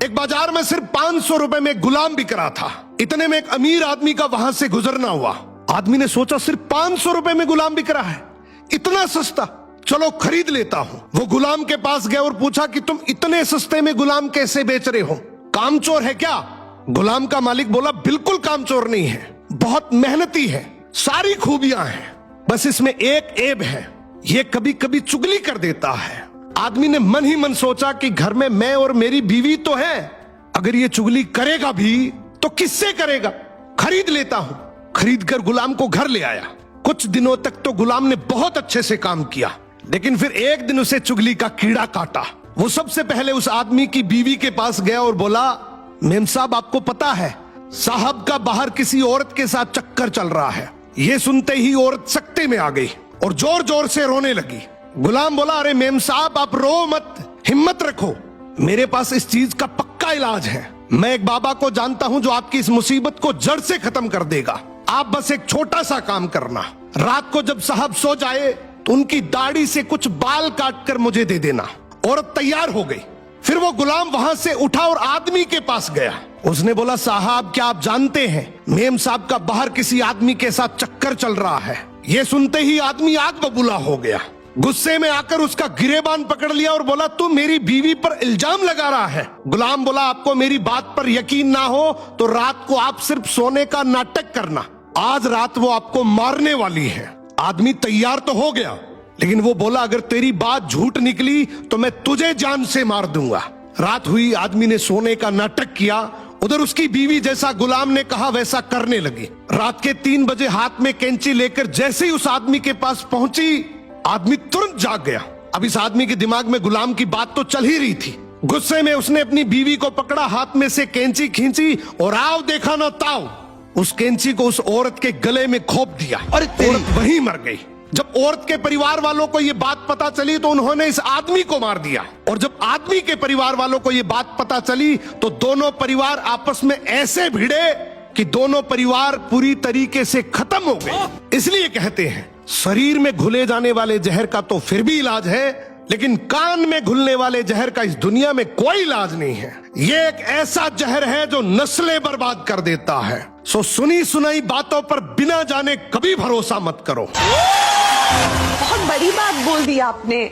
एक बाजार में सिर्फ 500 रुपए में एक गुलाम बिक रहा था। इतने में एक अमीर आदमी का वहां से गुजरना हुआ। आदमी ने सोचा सिर्फ 500 रुपए में गुलाम बिक रहा है, इतना सस्ता, चलो खरीद लेता हूं। वो गुलाम के पास गया और पूछा कि तुम इतने सस्ते में गुलाम कैसे बेच रहे हो, कामचोर है क्या? गुलाम का मालिक बोला बिल्कुल कामचोर नहीं है, बहुत मेहनती है, सारी खूबियां हैं, बस इसमें एक ऐब है, ये कभी कभी चुगली कर देता है। आदमी ने मन ही मन सोचा कि घर में मैं और मेरी बीवी तो है, अगर ये चुगली करेगा भी तो किससे करेगा, खरीद लेता हूं। खरीद कर गुलाम को घर ले आया। कुछ दिनों तक तो गुलाम ने बहुत अच्छे से काम किया, लेकिन फिर एक दिन उसे चुगली का कीड़ा काटा। वो सबसे पहले उस आदमी की बीवी के पास गया और बोला, मेम साहब आपको पता है साहब का बाहर किसी औरत के साथ चक्कर चल रहा है। ये सुनते ही औरत सकते में आ गई और जोर जोर से रोने लगी। गुलाम बोला, अरे मेम साहब आप रो मत, हिम्मत रखो, मेरे पास इस चीज का पक्का इलाज है। मैं एक बाबा को जानता हूं जो आपकी इस मुसीबत को जड़ से खत्म कर देगा। आप बस एक छोटा सा काम करना, रात को जब साहब सो जाए तो उनकी दाढ़ी से कुछ बाल काट कर मुझे दे देना। औरत तैयार हो गई। फिर वो गुलाम वहां से उठा और आदमी के पास गया। उसने बोला, साहब क्या आप जानते हैं मेम साहब का बाहर किसी आदमी के साथ चक्कर चल रहा है। ये सुनते ही आदमी आग बबूला हो गया। गुस्से में आकर उसका गिरेबान पकड़ लिया और बोला, तू मेरी बीवी पर इल्जाम लगा रहा है। गुलाम बोला, आपको मेरी बात पर यकीन ना हो तो रात को आप सिर्फ सोने का नाटक करना, आज रात वो आपको मारने वाली है। आदमी तैयार तो हो गया, लेकिन वो बोला, अगर तेरी बात झूठ निकली तो मैं तुझे जान से मार दूंगा। रात हुई, आदमी ने सोने का नाटक किया। उधर उसकी बीवी जैसा गुलाम ने कहा वैसा करने लगी। रात के 3 बजे हाथ में कैंची लेकर जैसे ही उस आदमी के पास पहुंची, आदमी तुरंत जाग गया। अब इस आदमी के दिमाग में गुलाम की बात तो चल ही रही थी। गुस्से में उसने अपनी बीवी को पकड़ा, हाथ में से कैंची खींची और आओ देखा ना ताओ, उस कैंची को उस औरत के गले में खोप दिया। औरत वहीं मर गई। जब औरत के परिवार वालों को ये बात पता चली तो उन्होंने इस आदमी को मार दिया। और जब आदमी के परिवार वालों को ये बात पता चली तो दोनों परिवार आपस में ऐसे भिड़े कि दोनों परिवार पूरी तरीके से खत्म हो गए। इसलिए कहते हैं शरीर में घुले जाने वाले जहर का तो फिर भी इलाज है, लेकिन कान में घुलने वाले जहर का इस दुनिया में कोई इलाज नहीं है। ये एक ऐसा जहर है जो नस्लें बर्बाद कर देता है। सो सुनी सुनाई बातों पर बिना जाने कभी भरोसा मत करो। बहुत बड़ी बात बोल दी आपने।